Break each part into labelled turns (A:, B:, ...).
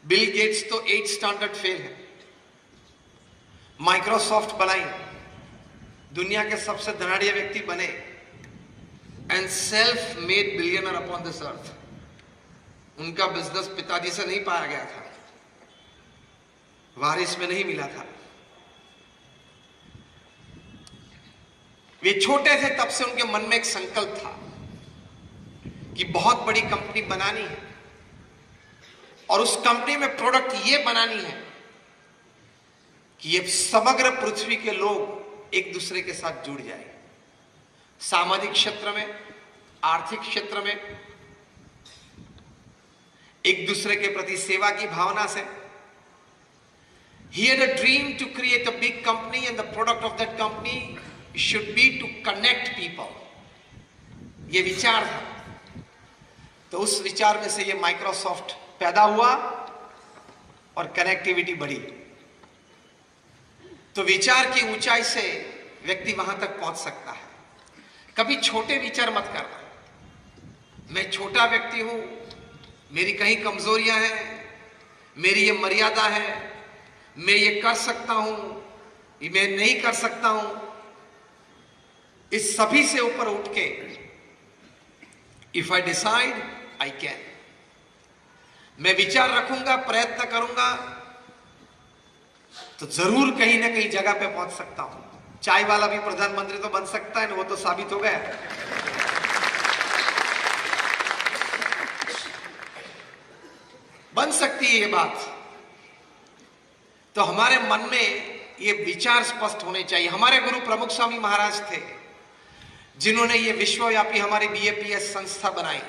A: Bill Gates तो 8 standard fail है। Microsoft बनाई, दुनिया के सबसे धनाढ़ व्यक्ति बने, and self made billionaire upon this earth. उनका बिजनेस पिताजी से नहीं पाया गया था, वारिस में नहीं मिला था। वे छोटे थे तब से उनके मन में एक संकल्प था कि बहुत बड़ी कंपनी बनानी है और उस कंपनी में प्रोडक्ट ये बनानी है कि ये समग्र पृथ्वी के लोग एक दूसरे के साथ जुड़ जाए। सामाजिक क्षेत्र में, आर्थिक क्षेत्र में, एक दूसरे के प्रति सेवा की भावना से। He had a dream to create a big company and the product of that company should be to connect people. ये विचार था। तो उस विचार में से ये माइक्रोसॉफ्ट पैदा हुआ और कनेक्टिविटी बढ़ी। तो विचार की ऊंचाई से व्यक्ति वहां तक पहुंच सकता है। कभी छोटे विचार मत करना। मैं छोटा व्यक्ति हूं, मेरी कहीं कमजोरियां हैं, मेरी ये मर्यादा है, मैं ये कर सकता हूं, ये मैं नहीं कर सकता हूं। इस सभी से ऊपर उठ के if I decide I can, मैं विचार रखूंगा, प्रयत्न करूंगा तो जरूर कहीं ना कहीं जगह पे पहुंच सकता हूं। चाय वाला भी प्रधानमंत्री तो बन सकता है ना, वो तो साबित हो गया। बन सकती है ये बात। तो हमारे मन में ये विचार स्पष्ट होने चाहिए। हमारे गुरु प्रमुख स्वामी महाराज थे जिन्होंने ये विश्वव्यापी हमारी बीएपीएस संस्था बनाई।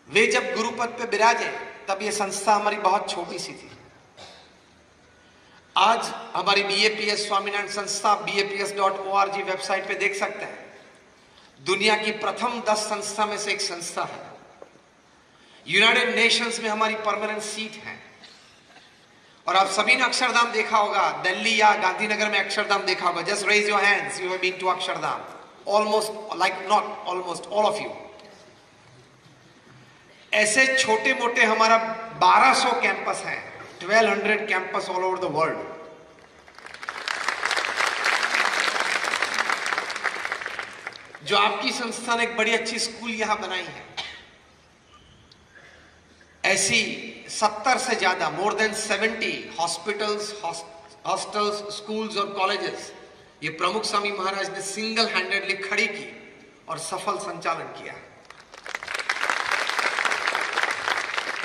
A: वे जब गुरुपद पे विराजे तब ये संस्था हमारी बहुत छोटी सी थी। आज हमारी बीएपीएस स्वामीनारायण संस्था BAPS.org वेबसाइट पे देख सकते हैं, दुनिया की प्रथम 10 संस्था में से एक संस्था है। यूनाइटेड नेशंस में हमारी परमानेंट सीट है। और आप सभी ने अक्षरधाम देखा होगा, दिल्ली या गांधीनगर में अक्षरधाम देखा होगा। Just raise your hands, you have been to Akshardham. Almost, like not almost, all of you. ऐसे छोटे मोटे हमारा 1200 कैंपस हैं, 1200 campus all over the world. जो आपकी संस्था ने एक बड़ी अच्छी स्कूल यहां बनाई है, ऐसी 70 से ज्यादा, more than 70 hospitals, hostels, schools और कॉलेजेस ये प्रमुख स्वामी महाराज ने सिंगल हैंडेडली खड़ी की और सफल संचालन किया।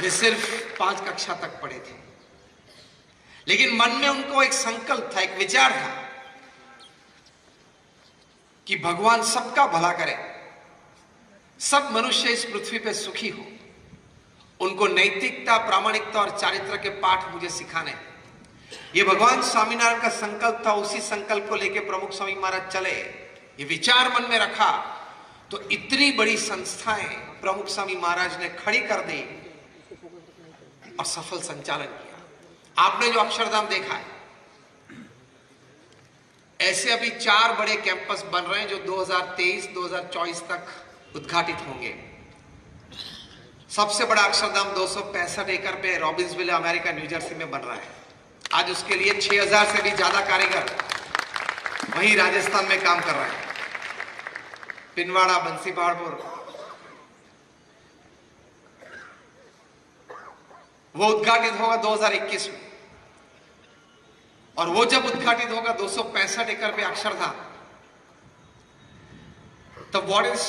A: वे सिर्फ 5 कक्षा तक पढ़े थे, लेकिन मन में उनको एक संकल्प था, एक विचार था कि भगवान सबका भला करे, सब मनुष्य इस पृथ्वी पे सुखी हो। उनको नैतिकता, प्रामाणिकता और चारित्र के पाठ मुझे सिखाने। ये भगवान स्वामीनारायण का संकल्प था। उसी संकल्प को लेकर प्रमुख स्वामी महाराज चले। ये विचार मन में रखा तो इतनी बड़ी संस्थाएं प्रमुख स्वामी महाराज ने खड़ी कर दी और सफल संचालन किया। आपने जो अक्षरधाम देखा है, ऐसे अभी 4 बड़े कैंपस बन रहे हैं जो 2023-2024 तक उद्घाटित होंगे। सबसे बड़ा अक्षरधाम 265 एकड़ पे रॉबिन्सविले, अमेरिका, न्यू जर्सी में बन रहा है। आज उसके लिए 6000 से भी ज्यादा कारीगर वहीं राजस्थान में काम कर रहे हैं। पिनवाड़ा, बंसी पहाड़पुर, वो उद्घाटित होगा 2021 में। और वो जब उद्घाटित होगा 265 एकड़ पे अक्षरधाम, तो what is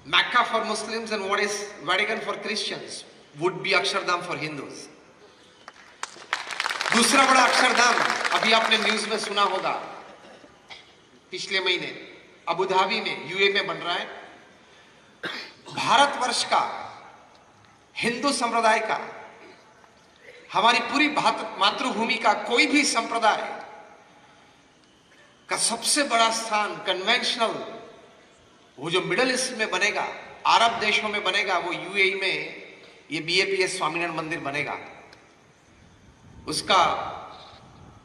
A: Mecca for Muslims and what is Vatican for Christians would be Akshardham for Hindus। दूसरा बड़ा अक्षरधाम अभी आपने न्यूज में सुना होगा, पिछले महीने अबू धाबी में, यूए में बन रहा है। भारतवर्ष का, हिंदू संप्रदाय का, हमारी पूरी मातृभूमि का कोई भी संप्रदाय का सबसे बड़ा स्थान कन्वेंशनल, वो जो मिडिल ईस्ट में बनेगा, अरब देशों में बनेगा, वो यूएई में ये बीएपीएस स्वामीनारायण मंदिर बनेगा। उसका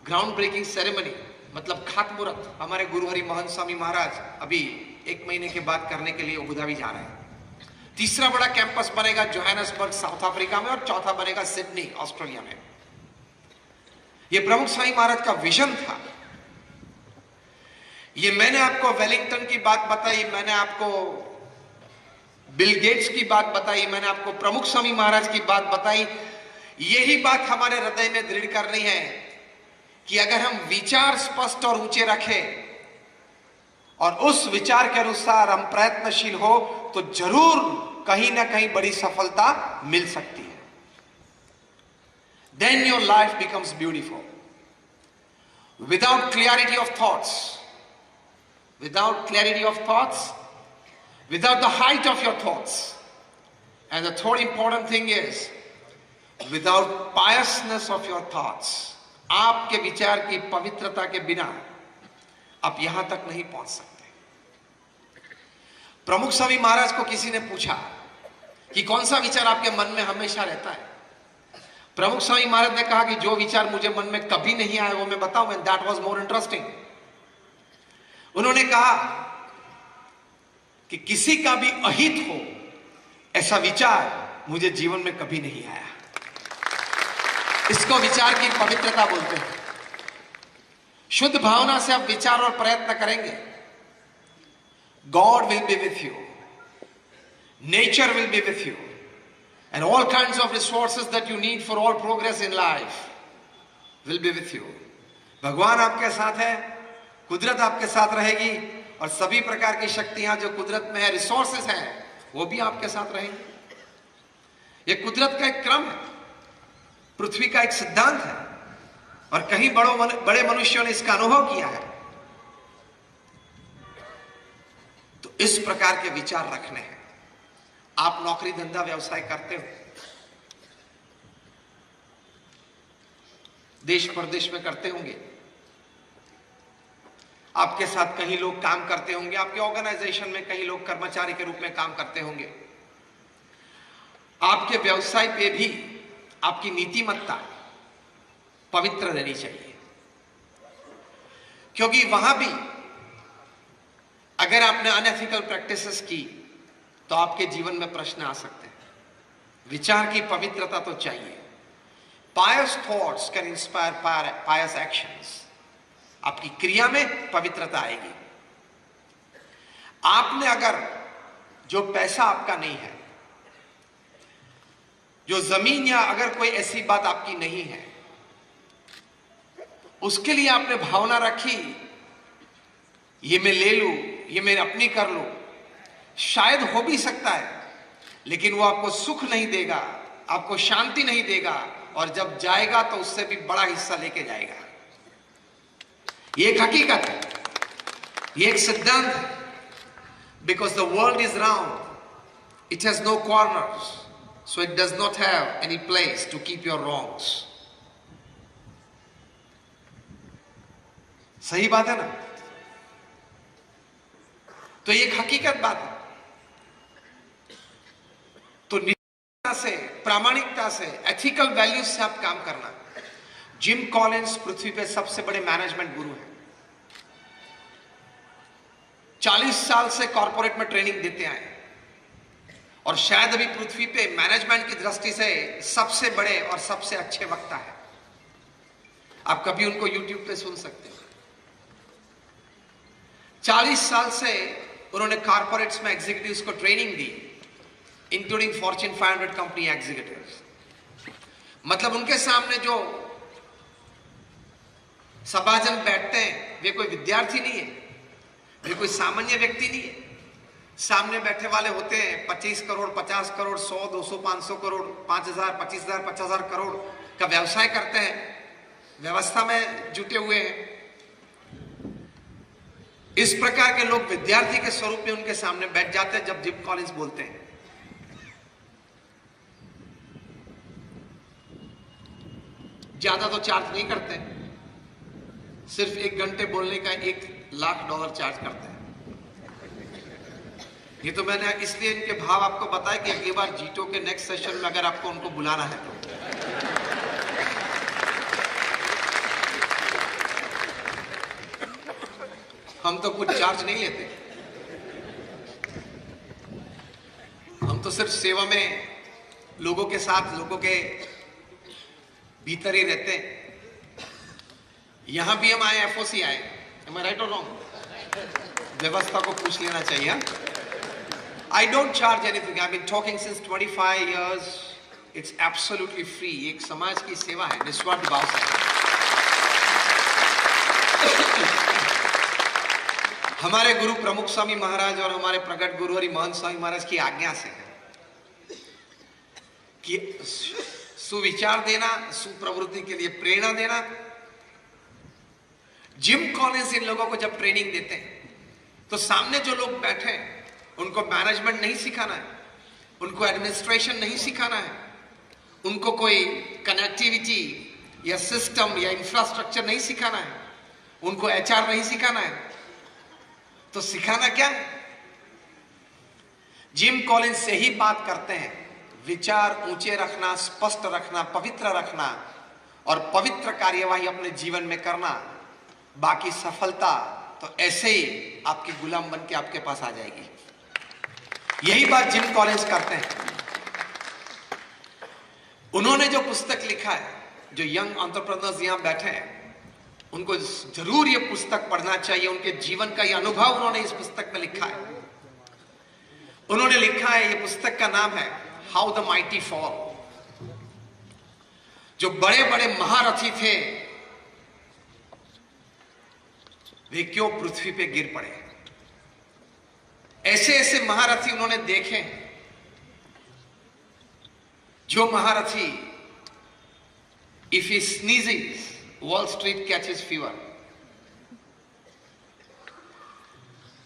A: ग्राउंड ब्रेकिंग सेरेमनी, मतलब खातमुहूर्त, हमारे गुरु हरि मोहन स्वामी महाराज अभी 1 महीने के बाद करने के लिए अबू धाबी जा रहे हैं। तीसरा बड़ा कैंपस बनेगा जोहान्सबर्ग साउथ अफ्रीका में, और चौथा बनेगा सिडनी ऑस्ट्रेलिया में। यह प्रमुख स्वामी महाराज का विजन था। ये मैंने आपको वेलिंगटन की बात बताई, मैंने आपको बिल गेट्स की बात बताई, मैंने आपको प्रमुख स्वामी महाराज की बात बताई। यही बात हमारे हृदय में दृढ़ करनी है कि अगर हम विचार स्पष्ट और ऊंचे रखें और उस विचार के अनुसार हम प्रयत्नशील हो तो जरूर कहीं ना कहीं बड़ी सफलता मिल सकती है। Then your life becomes beautiful. Without clarity of thoughts, without clarity of thoughts, without the height of your thoughts, and the third important thing is without piousness of your thoughts, आपके विचार की पवित्रता के बिना आप यहां तक नहीं पहुंच सकते। प्रमुख स्वामी महाराज को किसी ने पूछा कि कौन सा विचार आपके मन में हमेशा रहता है। प्रमुख स्वामी महाराज ने कहा कि जो विचार मुझे मन में कभी नहीं आया वो मैं बताऊं, and that was more interesting. उन्होंने कहा कि किसी का भी अहित हो ऐसा विचार मुझे जीवन में कभी नहीं आया। इसको विचार की पवित्रता बोलते हैं। शुद्ध भावना से आप विचार और प्रयत्न करेंगे, God will be with you, nature will be with you, and all kinds of resources that you need for all progress in life will be with you. भगवान आपके साथ है, कुदरत आपके साथ रहेगी, और सभी प्रकार की शक्तियां जो कुदरत में है, रिसोर्सेस हैं, वो भी आपके साथ रहेंगी। ये कुदरत का एक क्रम है, पृथ्वी का एक सिद्धांत है, और कहीं बड़े मनुष्यों ने इसका अनुभव किया है। तो इस प्रकार के विचार रखने हैं। आप नौकरी धंधा व्यवसाय करते हो, देश प्रदेश में करते होंगे, आपके साथ कहीं लोग काम करते होंगे, आपके ऑर्गेनाइजेशन में कहीं लोग कर्मचारी के रूप में काम करते होंगे। आपके व्यवसाय पे भी आपकी नीतिमत्ता पवित्र रहनी चाहिए, क्योंकि वहां भी अगर आपने अनएथिकल प्रैक्टिसेस की तो आपके जीवन में प्रश्न आ सकते हैं। विचार की पवित्रता तो चाहिए। Pious thoughts can inspire pious actions. आपकी क्रिया में पवित्रता आएगी। आपने अगर जो पैसा आपका नहीं है, जो जमीन या अगर कोई ऐसी बात आपकी नहीं है, उसके लिए आपने भावना रखी ये मैं ले लूं, ये मैं अपनी कर लूं, शायद हो भी सकता है, लेकिन वो आपको सुख नहीं देगा, आपको शांति नहीं देगा, और जब जाएगा तो उससे भी बड़ा हिस्सा लेके जाएगा। ये एक हकीकत है, ये एक सिद्धांत है। Because the world is round, it has no corners, so it does not have any place to keep your wrongs. सही बात है ना? तो ये एक हकीकत बात है। तो निष्ठा से, प्रामाणिकता से, एथिकल वैल्यूज से आप काम करना। जिम कॉलिंस पृथ्वी पे सबसे बड़े मैनेजमेंट गुरु हैं। 40 साल से कॉर्पोरेट में ट्रेनिंग देते आए, और शायद अभी पृथ्वी पे मैनेजमेंट की दृष्टि से सबसे बड़े और सबसे अच्छे वक्ता है। आप कभी उनको यूट्यूब पे सुन सकते हैं। 40 साल से उन्होंने कॉर्पोरेट्स में एग्जीक्यूटिव्स को ट्रेनिंग दी, इंक्लूडिंग फॉर्च्यून 500 कंपनी एग्जीक्यूटिव्स। मतलब उनके सामने जो सभाजन बैठते हैं वे कोई विद्यार्थी नहीं है, वे कोई सामान्य व्यक्ति नहीं है। सामने बैठे वाले होते हैं 25 करोड़, 50 करोड़, 100, 200, 500 करोड़, 5000, 25,000, 50,000 करोड़ का व्यवसाय करते हैं, व्यवस्था में जुटे हुए हैं। इस प्रकार के लोग विद्यार्थी के स्वरूप में उनके सामने बैठ जाते हैं जब जिम कॉलिंस बोलते हैं। ज्यादा तो चार्ज नहीं करते, सिर्फ 1 घंटे बोलने का $1,00,000 चार्ज करते हैं। ये तो मैंने इसलिए इनके भाव आपको बताया कि अगली बार जीटो के नेक्स्ट सेशन में अगर आपको उनको बुलाना है तो। हम तो कुछ चार्ज नहीं लेते, हम हम तो सिर्फ सेवा में लोगों के साथ, लोगों के भीतर ही रहते हैं। यहां भी हम आए, एफओसी आए, am I right or wrong? व्यवस्था को पूछ लेना चाहिए। I don't charge anything. I've been talking since 25 years. It's absolutely free. एक समाज की सेवा है निस्वार्थ भाव से। हमारे गुरु प्रमुख स्वामी महाराज और हमारे प्रगट गुरु हरि महंत स्वामी महाराज की आज्ञा से कि सुविचार देना, सुप्रवृत्ति के लिए प्रेरणा देना। जिम कॉलिंस इन लोगों को जब ट्रेनिंग देते हैं तो सामने जो लोग बैठे हैं उनको मैनेजमेंट नहीं सिखाना है, उनको एडमिनिस्ट्रेशन नहीं सिखाना है, उनको कोई कनेक्टिविटी या सिस्टम या इंफ्रास्ट्रक्चर नहीं सिखाना है, उनको एचआर नहीं सिखाना है। तो सिखाना क्या है? जिम कॉलिंस से ही बात करते हैं, विचार ऊंचे रखना, स्पष्ट रखना, पवित्र रखना और पवित्र कार्यवाही अपने जीवन में करना। बाकी सफलता तो ऐसे ही आपकी गुलाम बन के आपके पास आ जाएगी। यही बात जिम कॉलिंस करते हैं। उन्होंने जो पुस्तक लिखा है, जो यंग एंटरप्रेन्योर्स यहां बैठे हैं उनको जरूर ये पुस्तक पढ़ना चाहिए। उनके जीवन का ये अनुभव उन्होंने इस पुस्तक में लिखा है। उन्होंने लिखा है, ये पुस्तक का नाम है हाउ द माइटी फॉल। जो बड़े बड़े महारथी थे वे क्यों पृथ्वी पे गिर पड़े। ऐसे ऐसे महारथी उन्होंने देखे जो महारथी if he sneezes wall street catches fever.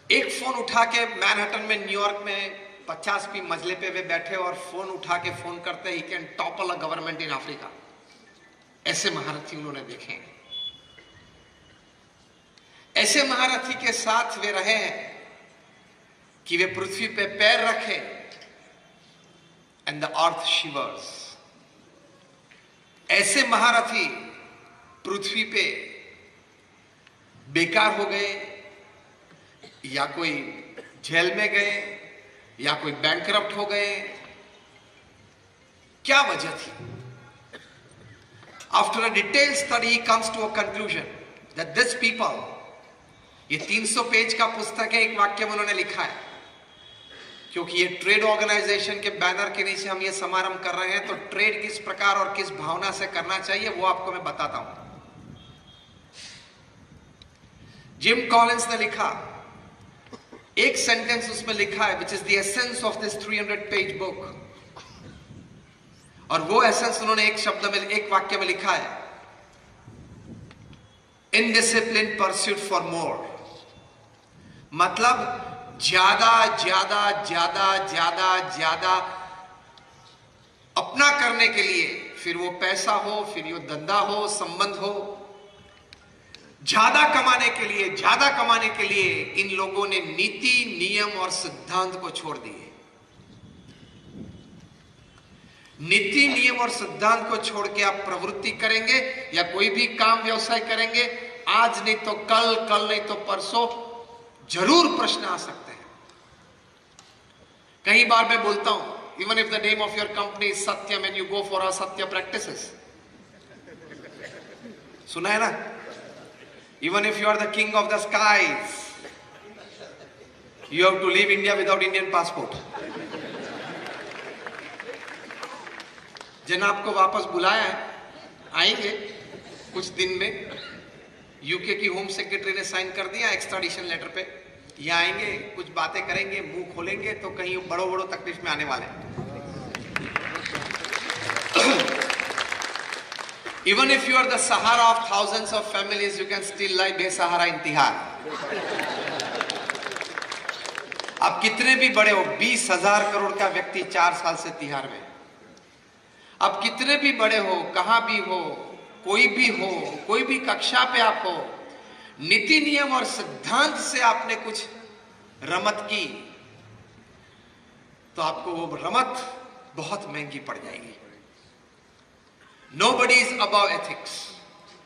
A: एक फोन उठा के मैनहट्टन में, न्यूयॉर्क में 50वीं मंजिले पे वे बैठे और फोन उठा के फोन करते he can topple a government in Africa. ऐसे महारथी उन्होंने देखे हैं। ऐसे महारथी के साथ वे रहे हैं कि वे पृथ्वी पे पैर रखे एंड द अर्थ शिवर्स। ऐसे महारथी पृथ्वी पे बेकार हो गए, या कोई जेल में गए, या कोई बैंकरप्ट हो गए। क्या वजह थी? After a detailed study he comes to a conclusion that this people, ये 300 पेज का पुस्तक है, एक वाक्य में उन्होंने लिखा है, क्योंकि ये ट्रेड ऑर्गेनाइजेशन के बैनर के नीचे हम ये समारंभ कर रहे हैं, तो ट्रेड किस प्रकार और किस भावना से करना चाहिए वो आपको मैं बताता हूं। जिम कॉलिंस ने लिखा, एक सेंटेंस उसमें लिखा है which is the essence of this 300 page book, और वो एसेंस उन्होंने एक शब्द में, एक वाक्य में लिखा है, इनडिसिप्लिन परस्यूट फॉर मोर। मतलब ज्यादा ज्यादा ज्यादा ज्यादा ज्यादा अपना करने के लिए, फिर वो पैसा हो, फिर वो धंधा हो, संबंध हो, ज्यादा कमाने के लिए इन लोगों ने नीति, नियम और सिद्धांत को छोड़ दिए। नीति, नियम और सिद्धांत को छोड़ के आप प्रवृत्ति करेंगे या कोई भी काम व्यवसाय करेंगे, आज नहीं तो कल, कल नहीं तो परसों जरूर प्रश्न आ सकते हैं। कई बार मैं बोलता हूं, even if the name of your company is Satyam and you go for असत्य प्रैक्टिसेस, सुना है ना? Even if you are the king of the skies, you have to leave India without Indian passport. जिन आपको वापस बुलाया है, आएंगे कुछ दिन में। यूके की होम सेक्रेटरी ने साइन कर दिया एक्स्ट्राडिशन लेटर पे, ये आएंगे, कुछ बातें करेंगे, मुंह खोलेंगे तो कहीं बड़ो तकलीफ में आने वाले हैं। Even if you are the Sahara of thousands of families, you can still lie बेसहारा in तिहार। आप कितने भी बड़े हो, 20,000 करोड़ का व्यक्ति 4 साल से तिहार में। आप कितने भी बड़े हो, कहां भी हो, कोई भी हो, कोई भी कक्षा पे आप हो, नीति, नियम और सिद्धांत से आपने कुछ रमत की तो आपको वो रमत बहुत महंगी पड़ जाएगी। Nobody is above ethics.